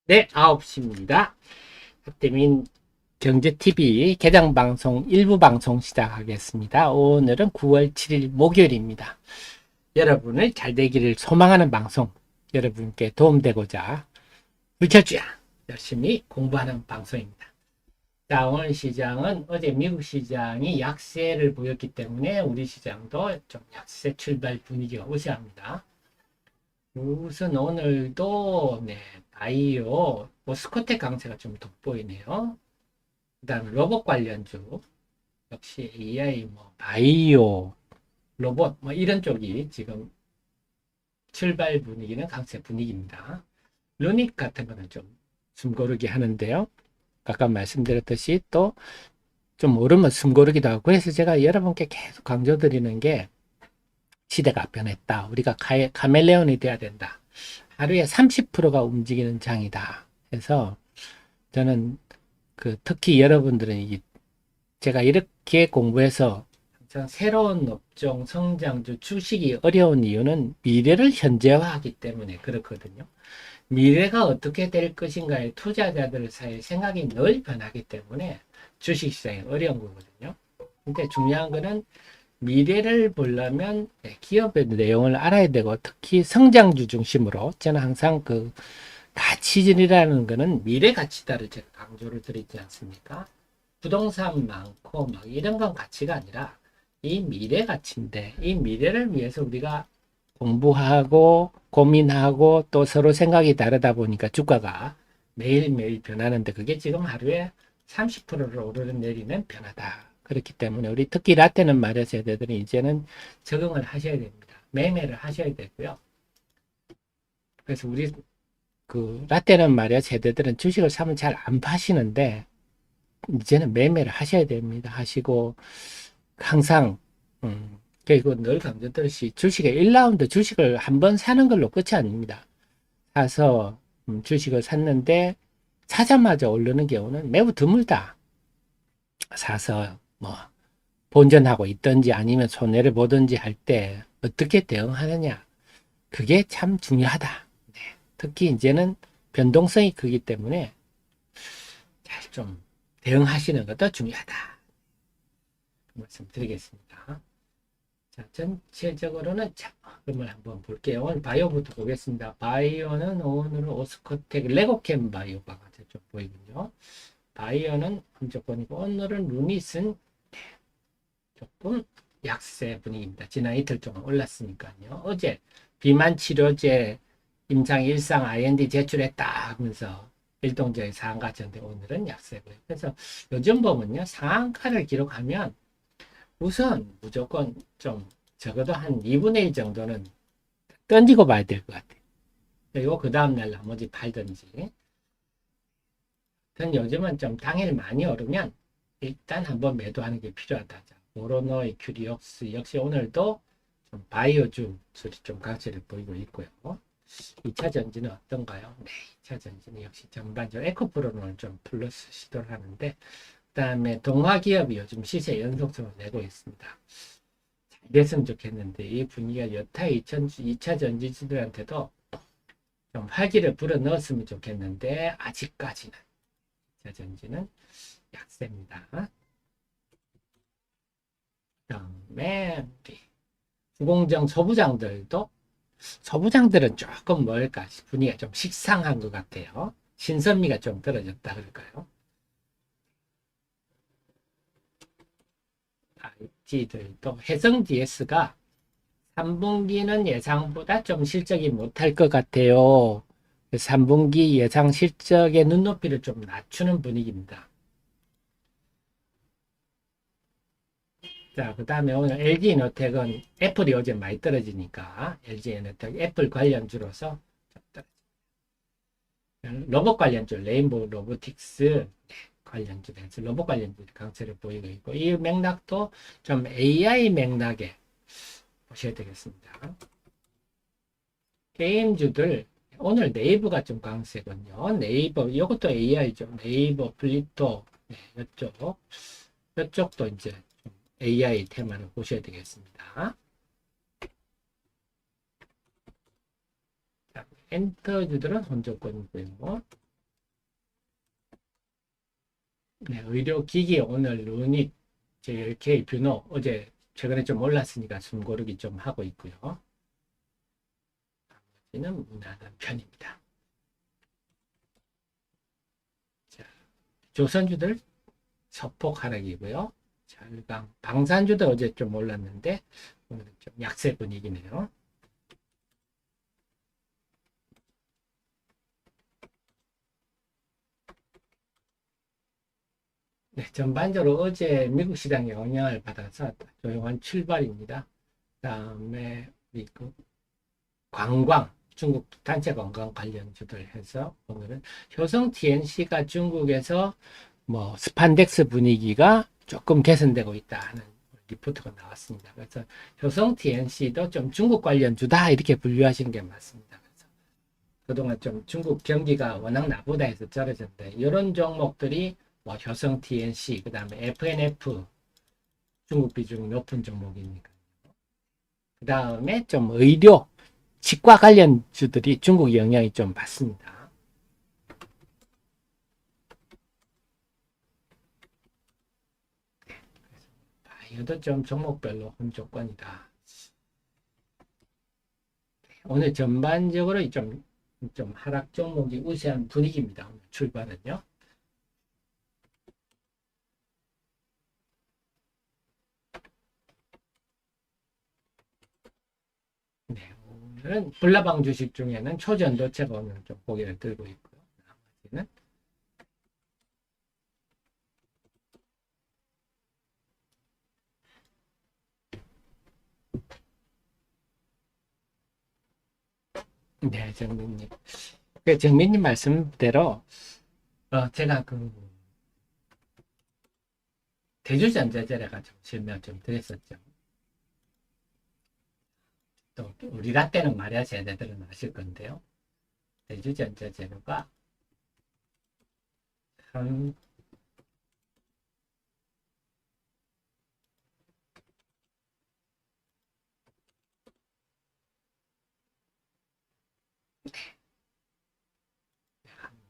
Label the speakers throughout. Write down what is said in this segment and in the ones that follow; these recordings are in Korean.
Speaker 1: 네, 9시입니다. 박대민 경제TV 개장방송 일부 방송 시작하겠습니다. 오늘은 9월 7일 목요일입니다. 여러분의 잘 되기를 소망하는 방송, 여러분께 도움되고자 불철주야 열심히 공부하는 방송입니다. 자, 오늘 시장은 어제 미국 시장이 약세를 보였기 때문에 우리 시장도 좀 약세 출발 분위기가 우세합니다. 우선 오늘도 바이오, 스코텍 강세가 좀 돋보이네요. 그 다음에 로봇 관련주, 역시 AI, 바이오, 로봇, 이런 쪽이 지금 출발 분위기는 강세 분위기입니다. 루닉 같은 거는 좀 숨고르기 하는데요. 아까 말씀드렸듯이 또 좀 오르면 숨고르기도 하고, 그래서 제가 여러분께 계속 강조드리는 게 시대가 변했다. 우리가 카멜레온이 돼야 된다. 하루에 30%가 움직이는 장이다. 그래서 저는 특히 여러분들은 제가 이렇게 공부해서 항상 새로운 업종, 성장주, 주식이 어려운 이유는 미래를 현재화하기 때문에 그렇거든요. 미래가 어떻게 될 것인가에 투자자들 사이에 생각이 늘 변하기 때문에 주식시장이 어려운 거거든요. 근데 중요한 거는 미래를 보려면 기업의 내용을 알아야 되고, 특히 성장주 중심으로 저는 항상 가치진이라는 거는 미래 가치다를 제가 강조를 드리지 않습니까? 부동산 많고 막 이런 건 가치가 아니라 이 미래 가치인데, 이 미래를 위해서 우리가 공부하고 고민하고 또 서로 생각이 다르다 보니까 주가가 매일매일 변하는데, 그게 지금 하루에 30%를 오르는 내리는 변화다. 그렇기 때문에 우리 특히 라떼는 말이야 세대들은 이제는 적응을 하셔야 됩니다. 매매를 하셔야 되고요. 그래서 우리 라떼는 말이야 세대들은 주식을 사면 잘 안 파시는데, 이제는 매매를 하셔야 됩니다. 하시고 항상 그리고 늘 강조드렸듯이 주식의 1라운드 주식을 한번 사는 걸로 끝이 아닙니다. 사서 주식을 샀는데 사자마자 오르는 경우는 매우 드물다. 사서 본전하고 있든지 아니면 손해를 보든지 할 때 어떻게 대응하느냐, 그게 참 중요하다. 네. 특히 이제는 변동성이 크기 때문에 잘 좀 대응하시는 것도 중요하다 말씀드리겠습니다. 자, 전체적으로는 그러면 한번 볼게요. 오늘 바이오부터 보겠습니다. 바이오는 오늘은 오스코텍, 레고캠 바이오가 좀 보이군요. 바이오는 무조건이고, 오늘은 루닛은 조금 약세 분위기입니다. 지난 이틀 동안 올랐으니까요. 어제 비만 치료제 임상 일상 IND 제출했다 하면서 일동적인 상한가 쳤는데, 오늘은 약세고요. 그래서 요즘 보면요, 상한가를 기록하면 우선 무조건 좀 적어도 한 2분의 1 정도는 던지고 봐야 될 것 같아요. 그리고 그 다음날 나머지 팔든지. 요즘은 좀 당일 많이 오르면 일단 한번 매도하는 게 필요하다. 모로노이, 큐리옥스 역시 오늘도 좀 바이오주 수리 좀 강세를 보이고 있고요. 2차 전지는 어떤가요? 네, 2차 전지는 역시 전반적으로 에코프로는 좀 플러스 시도를 하는데, 그 다음에 동화기업이 요즘 시세 연속성을 내고 있습니다. 잘 됐으면 좋겠는데, 이 분위기가 여타 2차 전지주들한테도 좀 활기를 불어넣었으면 좋겠는데, 아직까지는 2차 전지는 약세입니다. 그다음에 구공정 소부장들도, 소부장들은 조금 뭘까 분위기가 좀 식상한 것 같아요. 신선미가 좀 떨어졌다 그럴까요? IT들도 해성 GS가 3분기는 예상보다 좀 실적이 못할 것 같아요. 3분기 예상 실적의 눈높이를 좀 낮추는 분위기입니다. 자, 그 다음에 오늘 LG에너텍은 애플이 어제 많이 떨어지니까 LG에너텍 애플 관련주로서 로봇 관련주 레인보우 로보틱스 관련주에서 로봇 관련주 강세를 보이고 있고, 이 맥락도 좀 AI 맥락에 보셔야 되겠습니다. 게임주들 오늘 네이버가 좀 강세군요. 네이버 이것도 AI죠. 네이버, 플리토, 이쪽도 이제 AI 테마를 보셔야 되겠습니다. 엔터주들은 혼조권이고요. 네, 의료기기 오늘 루닛 JLK 뷰노 어제 최근에 좀 올랐으니까 숨 고르기 좀 하고 있고요. 나머지는 무난한 편입니다. 자, 조선주들 소폭 하락이고요. 철강, 방산주도 어제 좀 올랐는데 오늘은 좀 약세 분위기네요. 네, 전반적으로 어제 미국 시장에 영향을 받아서 조용한 출발입니다. 그다음에 미국 관광, 중국 단체 관광 관련주들 해서 오늘은 효성 TNC가 중국에서 뭐 스판덱스 분위기가 조금 개선되고 있다 하는 리포트가 나왔습니다. 그래서 효성 TNC도 좀 중국 관련주다 이렇게 분류하시는 게 맞습니다. 그래서 그동안 좀 중국 경기가 워낙 나쁘다 해서 떨어졌는데 이런 종목들이 뭐 효성 TNC, 그 다음에 FNF 중국 비중이 높은 종목이니까. 그 다음에 좀 의료, 치과 관련주들이 중국 영향이 좀 받습니다. 바이오도 좀 종목별로 혼조권이다. 오늘 전반적으로 좀 하락 종목이 우세한 분위기입니다. 오늘 출발은요. 네, 오늘은 불나방 주식 중에는 초전도체가 오늘 좀 고개를 들고 있고요. 나머지는 네, 정민님. 정민님 말씀대로 제가 그 대주전자재래가 좀 설명 좀 드렸었죠. 또 우리 라떼는 말이야 쟤네들은 아실 건데요. 대주전자재료가 한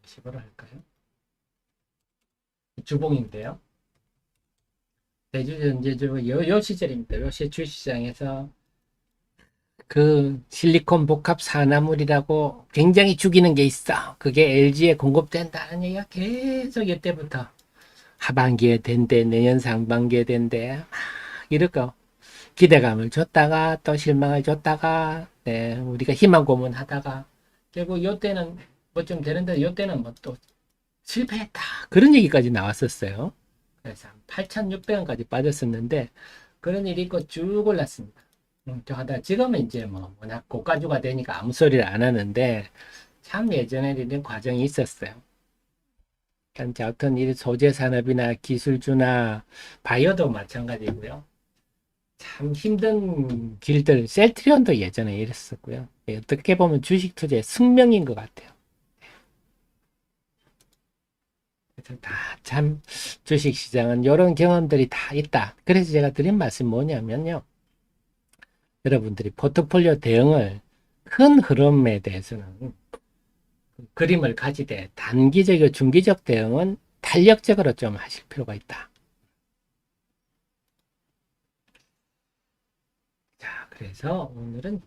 Speaker 1: 식으로 할까요? 주봉인데요. 대주전자재료 요 시절입니다. 요 주시장에서 그 실리콘 복합 산화물이라고 굉장히 죽이는 게 있어. 그게 LG에 공급된다는 얘기가 계속 이때부터 하반기에 된대, 내년 상반기에 된대, 막 이럴거 기대감을 줬다가 또 실망을 줬다가, 네, 우리가 희망 고문하다가 결국 요때는 뭐 좀 되는데 요때는 뭐 또 실패했다. 그런 얘기까지 나왔었어요. 그래서 8,600원까지 빠졌었는데 그런 일이 있고 쭉 올랐습니다. 저 하다 지금은 이제 뭐 워낙 고가주가 되니까 아무 소리를 안 하는데 참 예전에 이런 과정이 있었어요. 그러니까 어떤 일 소재 산업이나 기술주나 바이오도 마찬가지고요. 참 힘든 길들 셀트리온도 예전에 이랬었고요. 어떻게 보면 주식 투자의 숙명인 것 같아요. 그래서 다 참 주식 시장은 이런 경험들이 다 있다. 그래서 제가 드린 말씀 뭐냐면요. 여러분들이 포트폴리오 대응을 큰 흐름에 대해서는 그림을 가지되 단기적이고 중기적 대응은 탄력적으로 좀 하실 필요가 있다. 자, 그래서 오늘은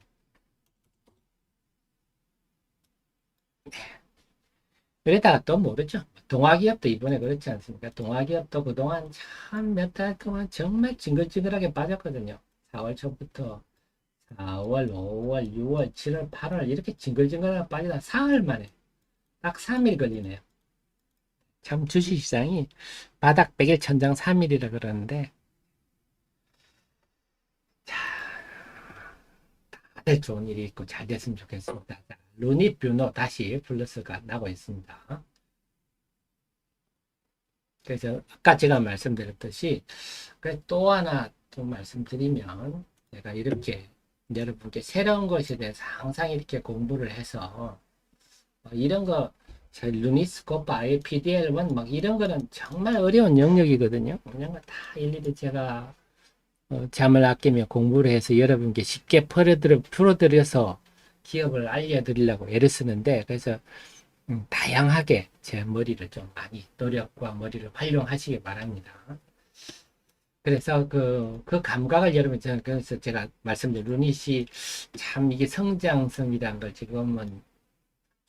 Speaker 1: 그러다가 또 모르죠. 동아기업도 이번에 그렇지 않습니까? 동아기업도 그동안 참 몇 달 동안 정말 징글징글하게 빠졌거든요. 4월 초부터 4월, 5월, 6월, 7월, 8월 이렇게 징글징글하게 빠지다 사흘 만에 딱 3일 걸리네요. 참 주식시장이 바닥 100일 천장 3일이라 그러는데 자, 다들 좋은 일이 있고 잘 됐으면 좋겠습니다. 자, 루닛 뷰노 다시 플러스가 나고 있습니다. 그래서 아까 제가 말씀드렸듯이 또 하나 또 말씀드리면 제가 이렇게 여러분께 새로운 것에 대해서 항상 이렇게 공부를 해서 이런 거 루니스코프, IPDL1 막 이런 거는 정말 어려운 영역이거든요. 이런 거 다 일일이 제가 잠을 아끼며 공부를 해서 여러분께 쉽게 풀어드려서 기업을 알려드리려고 애를 쓰는데 그래서 다양하게 제 머리를 좀 많이 노력과 머리를 활용하시기 바랍니다. 그래서 그 감각을 여러분, 저는 그래서 제가 말씀드린 루닛이 참 이게 성장성이라는 걸 지금은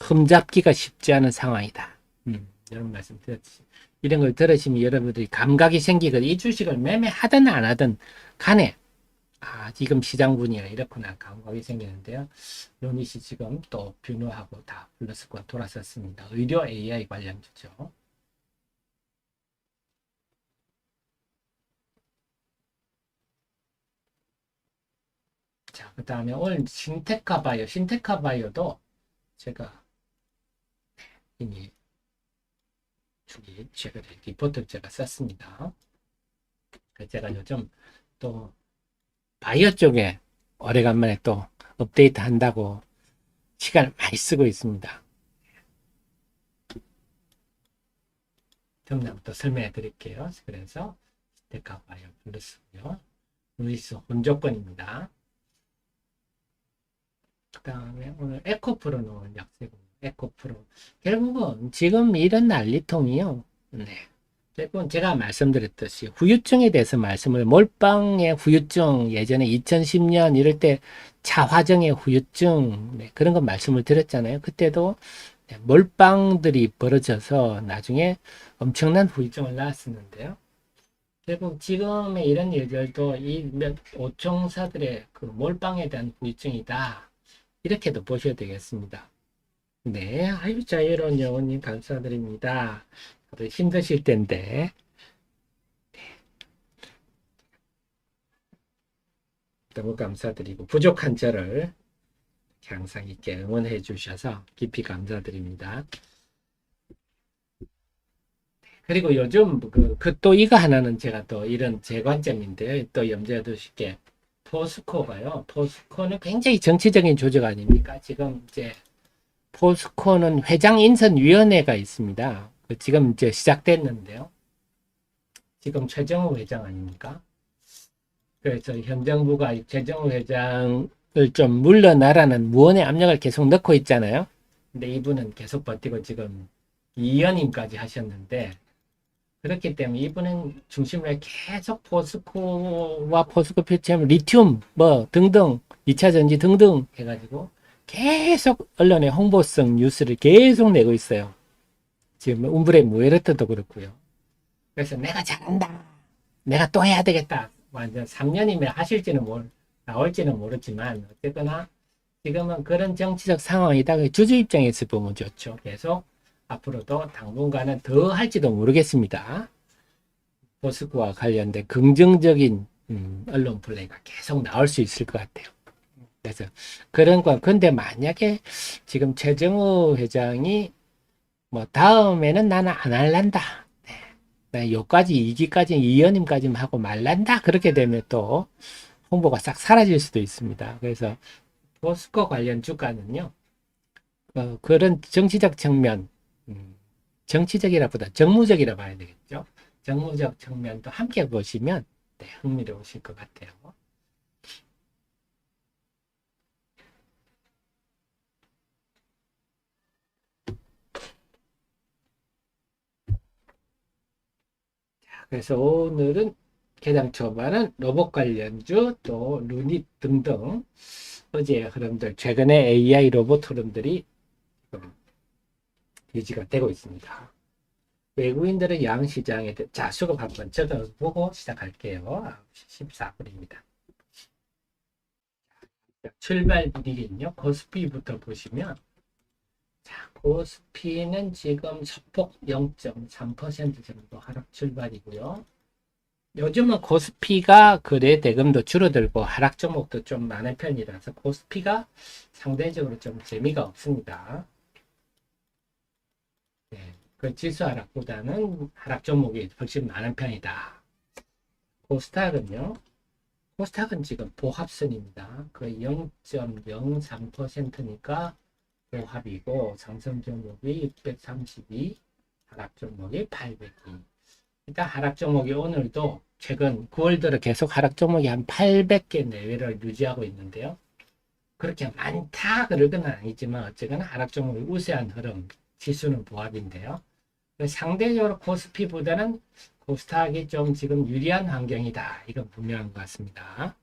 Speaker 1: 흠잡기가 쉽지 않은 상황이다. 여러분 말씀 드렸지. 이런 걸 들으시면 여러분들이 감각이 생기거든. 이 주식을 매매하든 안 하든 간에 지금 시장분위기가 이렇구나 감각이 생기는데요. 루닛이 지금 또 뷰노하고 다 플러스권 돌아섰습니다. 의료 AI 관련주죠. 자, 그 다음에 오늘 신테카바이오도 제가 이미 최근에 리포트를 제가 썼습니다. 제가 요즘 또 바이오 쪽에 오래간만에 또 업데이트 한다고 시간을 많이 쓰고 있습니다. 정답부터 설명해 드릴게요. 그래서 신테카바이오 플러스고요. 루이스 혼조권입니다. 그 다음에 오늘 에코프로 놓은 약세고 에코프로 결국은 지금 이런 난리통이요. 네. 결국은 제가 말씀드렸듯이 후유증에 대해서 말씀을 몰빵의 후유증 예전에 2010년 이럴 때 차화정의 후유증 그런 거 말씀을 드렸잖아요. 그때도 몰빵들이 벌어져서 나중에 엄청난 후유증을 낳았었는데요. 결국 지금의 이런 일들도 이 몇 오총사들의 그 몰빵에 대한 후유증이다. 이렇게도 보셔야 되겠습니다. 네, 아유, 자유로운 영혼님 감사드립니다. 힘드실 텐데. 너무 감사드리고, 부족한 저를 항상 있게 응원해 주셔서 깊이 감사드립니다. 그리고 요즘 또 이거 하나는 제가 또 이런 제 관점인데요. 또 염두에 두실게. 포스코가요. 포스코는 굉장히 정치적인 조직 아닙니까? 지금 이제 포스코는 회장 인선위원회가 있습니다. 지금 이제 시작됐는데요. 지금 최정우 회장 아닙니까? 그래서 현 정부가 최정우 회장을 좀 물러나라는 무언의 압력을 계속 넣고 있잖아요. 근데 이분은 계속 버티고 지금 2연임까지 하셨는데 그렇기 때문에 이분은 중심으로 계속 포스코와 포스코 필체험, 리튬 뭐 등등 2차 전지 등등 해가지고 계속 언론에 홍보성 뉴스를 계속 내고 있어요. 지금 움브레 무에르트도 그렇고요. 그래서 내가 잘한다. 내가 또 해야 되겠다. 완전 3년이면 하실지는 나올지는 모르지만 어쨌거나 지금은 그런 정치적 상황이다. 주주 입장에서 보면 좋죠. 계속 앞으로도 당분간은 더 할지도 모르겠습니다. 포스코와 관련된 긍정적인 언론 플레이가 계속 나올 수 있을 것 같아요. 그래서 그런 거 근데 만약에 지금 최정우 회장이 뭐 다음에는 나는 안 할란다. 네. 요까지 2기까지 2연임까지만 하고 말란다. 그렇게 되면 또 홍보가 싹 사라질 수도 있습니다. 그래서 포스코 관련 주가는요. 그런 정치적 측면, 정치적이라보다 정무적이라 봐야 되겠죠. 정무적 측면도 함께 보시면 네, 흥미로우실 것 같아요. 그래서 오늘은 개장 초반은 로봇 관련주 또 루닛 등등 어제의 흐름들 최근에 AI 로봇 흐름들이 유지가 되고 있습니다. 외국인들은 양시장에 자 수급 한번 적어보고 시작할게요. 9시 14분입니다. 출발 분위기는요. 코스피부터 보시면 자, 코스피는 지금 소폭 0.3% 정도 하락 출발이고요. 요즘은 코스피가 거래 대금도 줄어들고 하락 종목도 좀 많은 편이라서 코스피가 상대적으로 좀 재미가 없습니다. 네, 그 지수 하락보다는 하락 종목이 훨씬 많은 편이다. 코스닥은요. 코스닥은 지금 보합선입니다. 그 0.03%니까 보합이고 상승 종목이 632, 하락 종목이 802. 일단 하락 종목이 오늘도 최근 9월 들어 계속 하락 종목이 한 800개 내외를 유지하고 있는데요. 그렇게 많다 그럴 건 아니지만 어쨌거나 하락 종목이 우세한 흐름 지수는 보합인데요. 상대적으로 코스피보다는 코스닥이 좀 지금 유리한 환경이다. 이건 분명한 것 같습니다.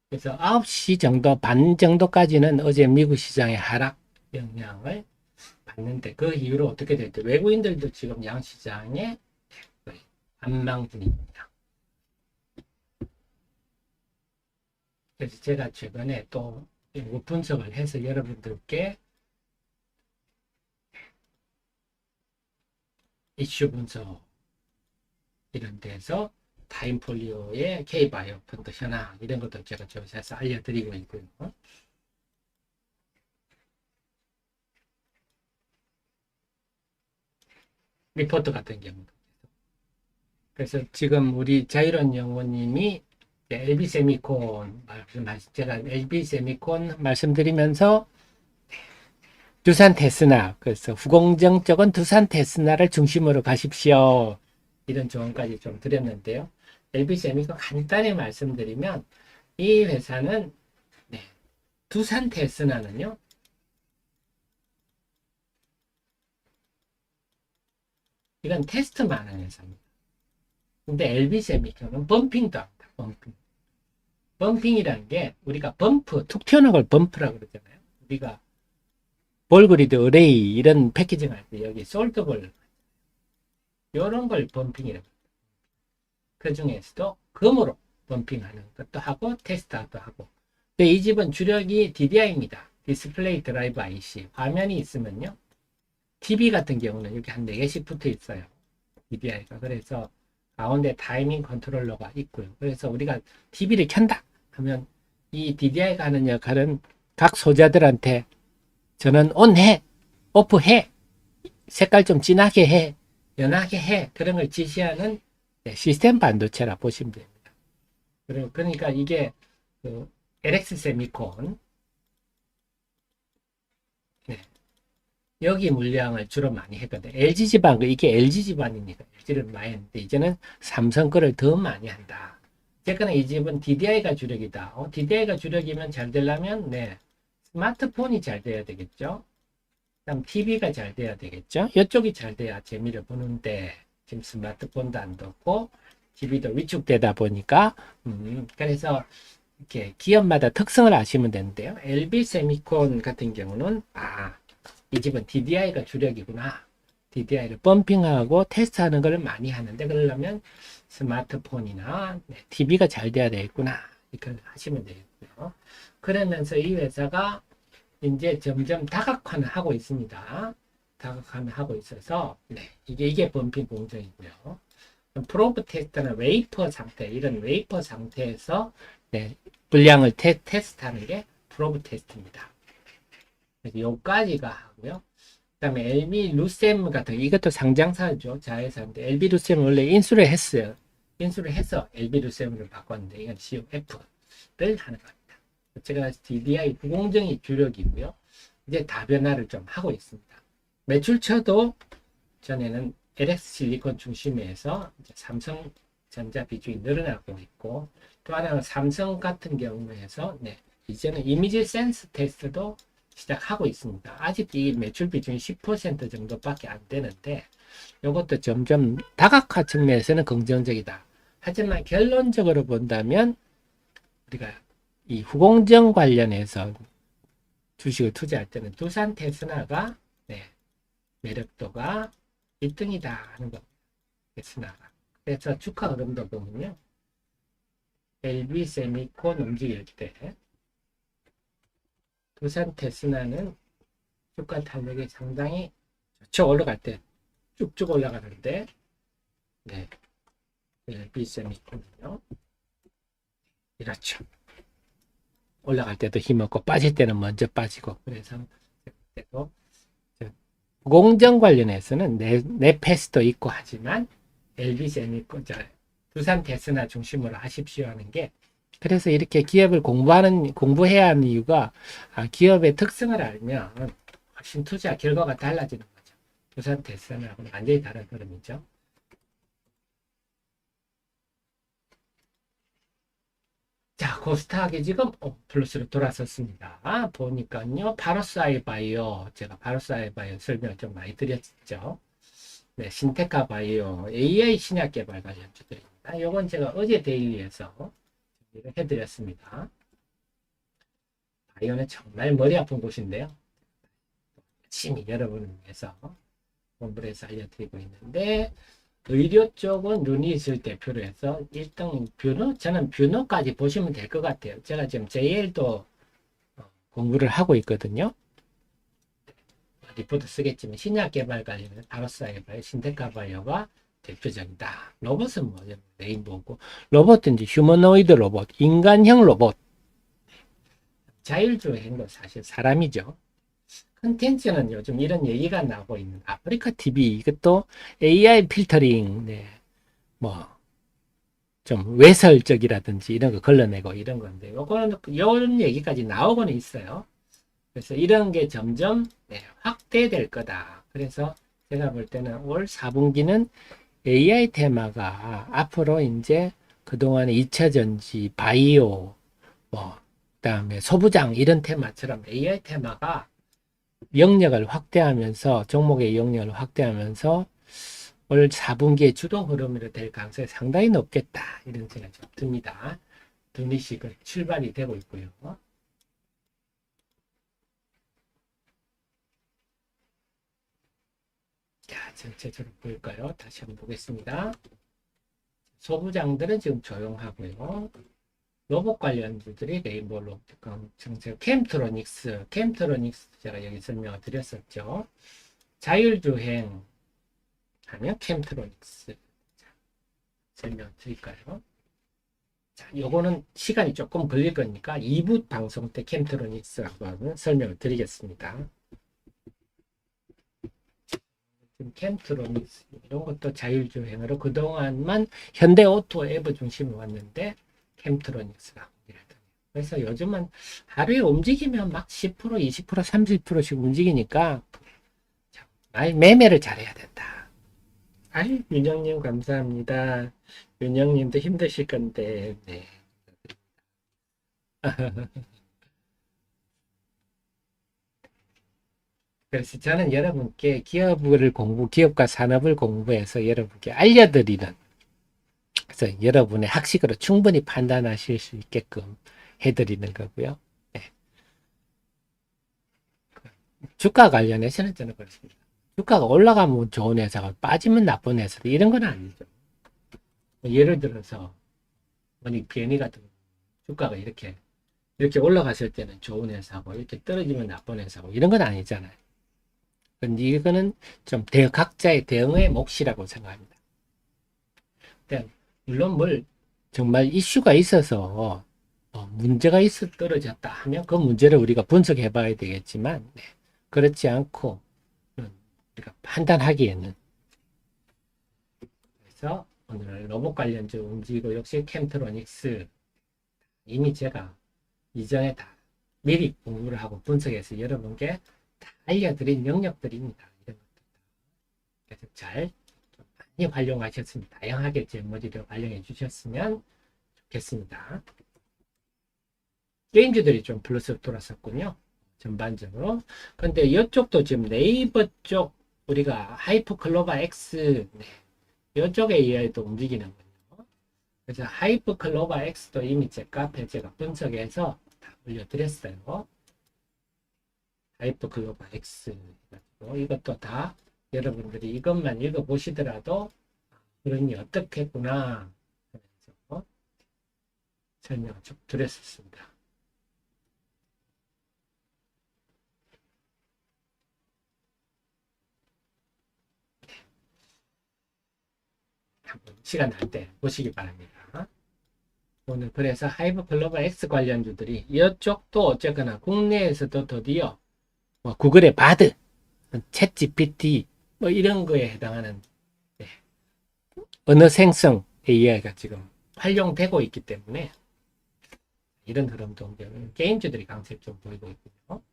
Speaker 1: 그래서 9시 정도, 반 정도까지는 어제 미국 시장의 하락 영향을 받는데 그 이후로 어떻게 될지 외국인들도 지금 양시장에 관망 중입니다. 그래서 제가 최근에 또 분석을 해서 여러분들께 이슈 분석 이런 데서 타임폴리오의 K바이오 펀드 현황 이런 것도 제가 조사해서 알려드리고 있고요. 리포트 같은 경우도. 그래서 지금 우리 자유로운 영호님이 LB세미콘 제가 LB세미콘 말씀드리면서 두산 테스나 그래서 후공정 쪽은 두산 테스나를 중심으로 가십시오. 이런 조언까지 좀 드렸는데요. LB세미콘 간단히 말씀드리면 이 회사는 두산 테스나는요. 이건 테스트만 하는 회사입니다. 근데 LB세미콘은 범핑도 합니다. 범핑. 범핑이라는 게 우리가 범프, 툭 튀어나온 걸 범프라고 그러잖아요. 우리가 볼그리드, 어레이 이런 패키징 할 때 여기 솔드볼 이런 걸 범핑이라고 합니다. 그 중에서도 검으로 범핑하는 것도 하고 테스트도 하고. 근데 이 집은 주력이 DDI입니다. 디스플레이 드라이브 IC. 화면이 있으면요. TV 같은 경우는 여기 한 4개씩 붙어 있어요. DDI가. 그래서 가운데 타이밍 컨트롤러가 있고요. 그래서 우리가 TV를 켠다 하면 이 DDI가 하는 역할은 각 소자들한테 저는 온해, 오프해, 색깔 좀 진하게 해, 연하게 해 그런 걸 지시하는 시스템 반도체라 보시면 됩니다. 그러니까 이게 그 LX 세미콘 여기 물량을 주로 많이 했거든요. LG 집안, 이게 LG 집안이니까 LG를 많이 했는데 이제는 삼성 거를 더 많이 한다. 어쨌거나 이 집은 DDI가 주력이다. DDI가 주력이면 잘 되려면 스마트폰이 잘 돼야 되겠죠. 그다음 TV가 잘 돼야 되겠죠. 이쪽이 잘 돼야 재미를 보는데 지금 스마트폰도 안 좋고 TV도 위축되다 보니까 그래서 이렇게 기업마다 특성을 아시면 되는데요. LB세미콘 같은 경우는 이 집은 DDI가 주력이구나. DDI를 펌핑하고 테스트하는 걸 많이 하는데 그러려면 스마트폰이나 TV가 잘 돼야 되겠구나. 이렇게 하시면 되겠고요. 그러면서 이 회사가 이제 점점 다각화를 하고 있습니다. 다각화를 하고 있어서 이게 펌핑 공정이고요. 프로브 테스트는 웨이퍼 상태, 이런 웨이퍼 상태에서 분량을 테스트하는 게 프로브 테스트입니다. 요까지가 하고요. 그 다음에 LB 루셈 같은 이것도 상장사죠. 자회사인데 LB 루셈은 원래 인수를 했어요. 인수를 해서 LB 루셈으로 바꿨는데 이건 COF를 하는 겁니다. 제가 DDI 후공정이 주력이고요. 이제 다변화를 좀 하고 있습니다. 매출처도 전에는 LX 실리콘 중심에서 이제 삼성전자 비중이 늘어나고 있고 또 하나는 삼성 같은 경우에서 이제는 이미지 센스 테스트도 시작하고 있습니다. 아직 이 매출 비중이 10% 정도밖에 안 되는데 이것도 점점 다각화 측면에서는 긍정적이다. 하지만 결론적으로 본다면 우리가 이 후공정 관련해서 주식을 투자할 때는 두산 테스나가 매력도가 1등이다 하는 겁니다. 테스나가. 그래서 주가 흐름도 보면요. LB세미콘 움직일 때 두산 테스나는 주가 탄력이 상당히 좋죠. 올라갈 때 쭉쭉 올라가는데 LB세미콘은요. 이렇죠. 올라갈 때도 힘없고 빠질 때는 먼저 빠지고 그래서 공정 관련해서는 네패스도 있고 하지만 LB세미콘 두산 테스나 중심으로 하십시오 하는 게 그래서 이렇게 기업을 공부해야 하는 이유가 기업의 특성을 알면 훨씬 투자 결과가 달라지는 거죠. 두산 테스나하고는 완전히 다른 흐름이죠. 자, 코스닥이 지금 플러스로 돌아섰습니다. 보니까요, 바로스아이 바이오, 제가 바로스아이 바이오 설명 좀 많이 드렸죠. 네, 신테카 바이오, AI 신약 개발 관련주들입니다. 요건 제가 어제 데일리에서 정리를 해드렸습니다. 바이오는 정말 머리 아픈 곳인데요. 열심히 여러분을 위해서 공부를 해서 알려드리고 있는데, 의료 쪽은 루닛을 대표로 해서 1등 뷰너, 저는 뷰너까지 보시면 될 것 같아요. 제가 지금 JL도 공부를 하고 있거든요. 리포트 쓰겠지만 신약 개발 관련해서 바로스아이 바이오, 신테카 바이오가 대표적이다. 로봇은 뭐 레인보우고, 로봇은 이제 휴머노이드 로봇, 인간형 로봇. 자율주행도 사실 사람이죠. 컨텐츠는 요즘 이런 얘기가 나오고 있는 아프리카 TV, 이것도 AI 필터링, 네, 뭐 좀 외설적이라든지 이런 거 걸러내고 이런 건데, 요거는 이런 얘기까지 나오고는 있어요. 그래서 이런 게 점점 확대될 거다. 그래서 제가 볼 때는 올 4분기는 AI 테마가 앞으로 이제 그동안의 2차 전지, 바이오, 뭐 그다음에 소부장 이런 테마처럼 AI 테마가 영역을 확대하면서 종목의 영역을 확대하면서 올 4분기의 주도 흐름으로 될 가능성이 상당히 높겠다. 이런 생각이 좀 듭니다. 두니시 출발이 되고 있고요. 자, 전체적으로 보일까요? 다시 한번 보겠습니다. 소부장들은 지금 조용하고요. 로봇 관련주들이 레인보우 로봇, 캠트로닉스 제가 여기 설명을 드렸었죠. 자율주행 하면 캠트로닉스 설명 드릴까요? 자, 요거는 시간이 조금 걸릴 거니까 2부 방송 때 캠트로닉스 한번 설명을 드리겠습니다. 캠트로닉스 이런 것도 자율주행으로 그동안만 현대오토 앱을 중심으로 왔는데 캠트로닉스가 그래서 요즘은 하루에 움직이면 막 10%, 20%, 30%씩 움직이니까 매매를 잘해야 된다. 아이, 윤영님 감사합니다. 윤영님도 힘드실 건데, 네. 그래서 저는 여러분께 기업과 산업을 공부해서 여러분께 알려드리는, 그래서 여러분의 학식으로 충분히 판단하실 수 있게끔 해드리는 거고요. 네. 주가 관련해서는 저는 그렇습니다. 주가가 올라가면 좋은 회사가 빠지면 나쁜 회사 이런 건 아니죠. 예를 들어서 비행기 같은 주가가 이렇게 올라갔을 때는 좋은 회사고 이렇게 떨어지면 나쁜 회사고 이런 건 아니잖아요. 근데 이거는 좀 각자의 대응의 몫이라고 생각합니다. 물론 정말 이슈가 있어서 문제가 있어 떨어졌다 하면 그 문제를 우리가 분석해 봐야 되겠지만 그렇지 않고 우리가 판단하기에는 그래서 오늘 로봇 관련주 움직이고 역시 캠트로닉스 이미 제가 이전에 다 미리 공부를 하고 분석해서 여러분께 다 알려드린 영역들입니다. 이런 것들 그래서 잘 많이 활용하셨으면 다양하게 제 머리를 활용해 주셨으면 좋겠습니다. 게임주들이 좀 플러스로 돌았었군요. 전반적으로. 근데 이쪽도 지금 네이버 쪽 우리가 하이퍼 클로바 X 이쪽에 의해도 움직이는 거예요. 그래서 하이퍼 클로바 X도 이미 제 카페에 제가 분석해서 다 올려드렸어요. 하이퍼 클로바 X 이것도 다 여러분들이 이것만 읽어보시더라도 그러니 어떻겠구나 하면서 설명을 쭉 드렸었습니다. 한번 시간 날 때 보시기 바랍니다. 오늘 그래서 하이브 글로벌 X 관련주들이 이쪽도 어쨌거나 국내에서도 드디어 구글의 바드, 챗 GPT 이런 거에 해당하는 언어 생성 AI가 지금 활용되고 있기 때문에 이런 흐름도 게임주들이 강세 좀 보이고 있고요.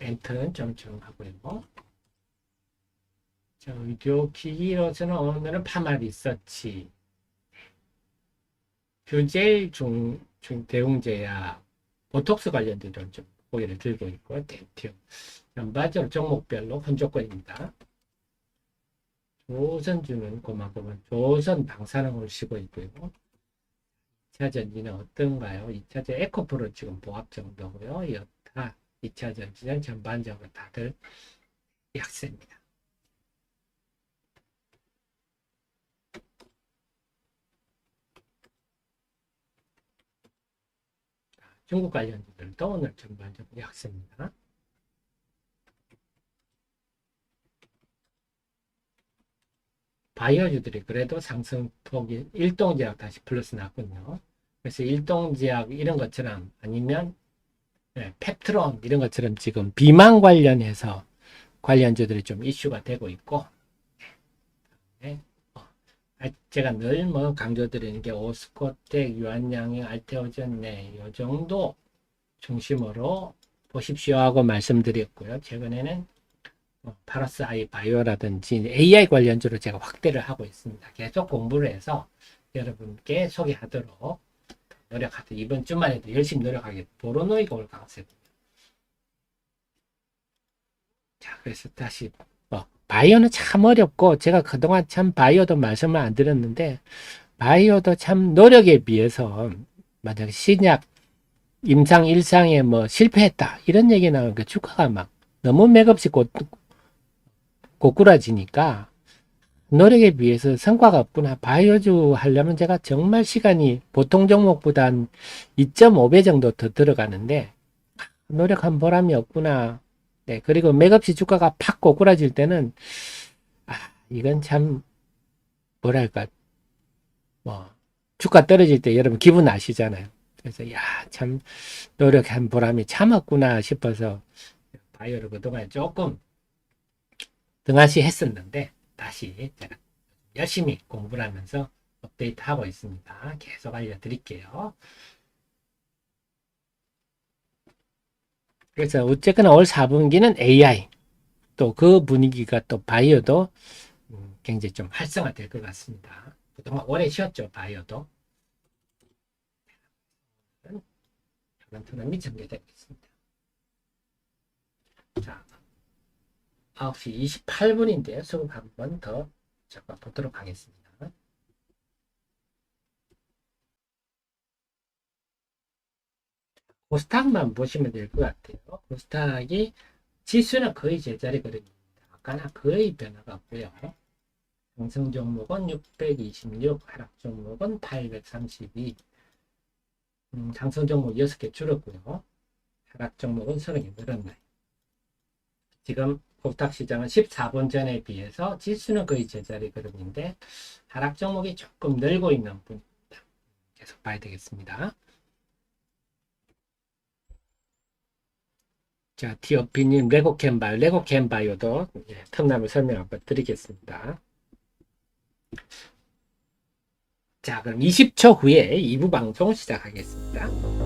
Speaker 1: 엔터는 좀 조용하고요. 의료 기기로서는 오늘은 파마 리서치 뷰젤 대웅제약, 보톡스 관련주들은 좀 고개를 들고 있고, 덴티움. 전반적으로 종목별로 혼조권입니다. 조선주는 그만큼은 조선 방사능을 쉬고 있고요. 2차 전지는 어떤가요? 2차전 에코프로 지금 보합 정도고요. 여타 2차 전지는 전반적으로 다들 약세입니다. 중국 관련주들도 오늘 전반적으로 약세입니다. 바이오주들이 그래도 상승폭이 일동제약 다시 플러스 났군요. 그래서 일동제약 이런 것처럼 아니면 펩트론 이런 것처럼 지금 비만 관련해서 관련주들이 좀 이슈가 되고 있고, 네. 제가 늘 뭐 강조드리는 게 오스코텍, 유한양행, 알테오전, 이 정도 중심으로 보십시오 하고 말씀드렸고요. 최근에는 파러스 아이 바이오라든지 AI 관련주로 제가 확대를 하고 있습니다. 계속 공부를 해서 여러분께 소개하도록 노력하도록 이번 주만 해도 열심히 노력하겠습니다. 보로노이가 올 강세입니다. 자, 그래서 다시 바이오는 참 어렵고 제가 그동안 참 바이오도 말씀을 안 드렸는데 바이오도 참 노력에 비해서 만약 신약 임상 1상에 뭐 실패했다 이런 얘기 나오니까 주가가 막 너무 맥없이 고꾸라지니까 노력에 비해서 성과가 없구나. 바이오주 하려면 제가 정말 시간이 보통 종목보다 한 2.5배 정도 더 들어가는데 노력한 보람이 없구나. 네, 그리고 맥없이 주가가 팍 고꾸라질 때는 이건 참 뭐랄까 뭐 주가 떨어질 때 여러분 기분 아시잖아요. 그래서 참 노력한 보람이 참 없구나 싶어서 바이오를 그동안 조금 등한시 했었는데 다시 제가 열심히 공부를 하면서 업데이트하고 있습니다. 계속 알려드릴게요. 그래서 어쨌거나 올 4분기는 AI 또 그 분위기가 또 바이오도 굉장히 좀 활성화될 것 같습니다. 그동안 오래 쉬었죠. 바이오도. 이런 토론이 전개되겠습니다. 자, 9시 28분인데요. 수급 한 번 더 잠깐 보도록 하겠습니다. 코스닥만 보시면 될 것 같아요. 코스닥이 지수는 거의 제자리 그림입니다. 아까나 거의 변화가 없고요. 상승 종목은 626, 하락 종목은 832. 상승 종목 6개 줄었고요. 하락 종목은 30개 늘었나요. 지금 코스닥 시장은 14분 전에 비해서 지수는 거의 제자리 그림인데 하락 종목이 조금 늘고 있는 분입니다. 계속 봐야 되겠습니다. 자, 디오피님, 레고캔바이오도 텀남을 설명 한번 드리겠습니다. 자, 그럼 20초 후에 2부 방송 시작하겠습니다.